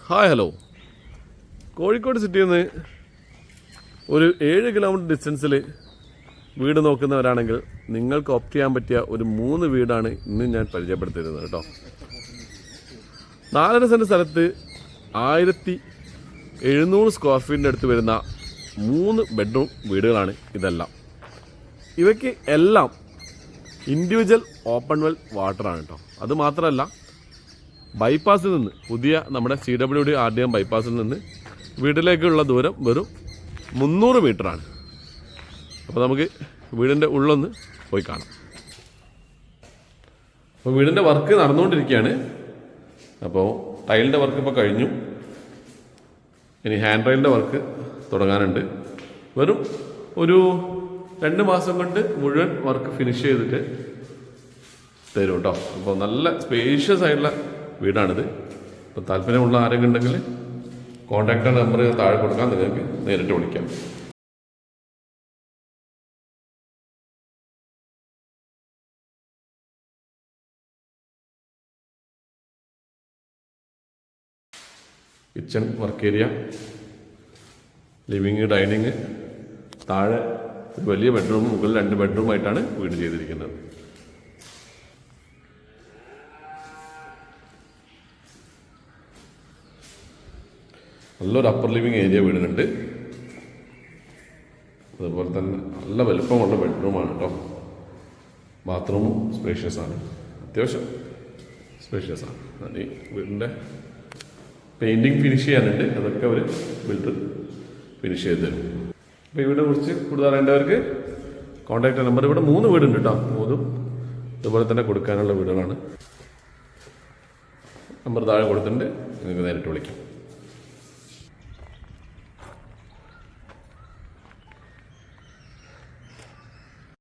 Hi hello. Kozhikode സിറ്റിയിൽ നിന്ന് ഒരു 7 കിലോമീറ്റർ ഡിസ്റ്റൻസിൽ വീട് നോക്കുന്നവരാണെങ്കിൽ നിങ്ങൾക്ക് ഓപ്റ്റ് ചെയ്യാൻ പറ്റിയ ഒരു 3 വീടാണ് ഇന്ന് ഞാൻ പരിചയപ്പെടുത്തിയിരുന്നത് കേട്ടോ. 4.5 സെൻറ്റ് സ്ഥലത്ത് 1700 സ്ക്വയർ ഫീറ്റിൻ്റെ അടുത്ത് വരുന്ന 3 ബെഡ്റൂം വീടുകളാണ് ഇതെല്ലാം. ഇവയ്ക്ക് എല്ലാം ഇൻഡിവിജ്വൽ ഓപ്പൺ വെൽ വാട്ടറാണ് കേട്ടോ. അതുമാത്രമല്ല, ബൈപ്പാസിൽ നിന്ന് പുതിയ നമ്മുടെ CWD RDM ബൈപ്പാസിൽ നിന്ന് വീട്ടിലേക്കുള്ള ദൂരം വെറും 300 മീറ്ററാണ്. അപ്പോൾ നമുക്ക് വീടിൻ്റെ ഉള്ളൊന്ന് പോയി കാണാം. അപ്പോൾ വീടിൻ്റെ വർക്ക് നടന്നുകൊണ്ടിരിക്കുകയാണ്. അപ്പോൾ ടൈലിൻ്റെ വർക്ക് ഇപ്പോൾ കഴിഞ്ഞു. ഇനി ഹാൻഡ് റെയിലിൻ്റെ വർക്ക് തുടങ്ങാനുണ്ട്. വെറും ഒരു 2 മാസം കൊണ്ട് മുഴുവൻ വർക്ക് ഫിനിഷ് ചെയ്തിട്ട് തരും കേട്ടോ. അപ്പോൾ നല്ല സ്പേഷ്യസ് ആയിട്ടുള്ള വീടാണിത്. ഇപ്പോൾ താല്പര്യമുള്ള ആരെങ്കിലും ഉണ്ടെങ്കിൽ കോൺടാക്ട് നമ്പർ താഴെ കൊടുക്കാൻ, നിങ്ങൾക്ക് നേരിട്ട് വിളിക്കാം. Kitchen work area, living, dining, താഴെ ഒരു വലിയ ബെഡ്റൂം, മുകളിൽ 2 ബെഡ്റൂമായിട്ടാണ് വീട് ചെയ്തിരിക്കുന്നത്. നല്ലൊരു അപ്പർ ലിവിങ് ഏരിയ വീടിനുണ്ട്. അതുപോലെ തന്നെ നല്ല വലുപ്പമുള്ള ബെഡ്റൂമാണ് കേട്ടോ. ബാത്റൂമും സ്പേഷ്യസ് ആണ്, അത്യാവശ്യം സ്പേഷ്യസ് ആണ്. ഈ വീടിൻ്റെ പെയിൻറ്റിങ് ഫിനിഷ് ചെയ്യാനുണ്ട്, അതൊക്കെ അവർ ബിൽഡർ ഫിനിഷ് ചെയ്ത് തരും. അപ്പോൾ ഈ വീടിനെ കുറിച്ച് കൂടുതൽ അറിയേണ്ടവർക്ക് കോൺടാക്ട് നമ്പർ, ഇവിടെ 3 വീടുണ്ട് കേട്ടോ. 3 ഇതുപോലെ തന്നെ കൊടുക്കാനുള്ള വീടുകളാണ്. നമ്പർ താഴെ കൊടുത്തിട്ടുണ്ട്, നിങ്ങൾക്ക് നേരിട്ട് വിളിക്കാം.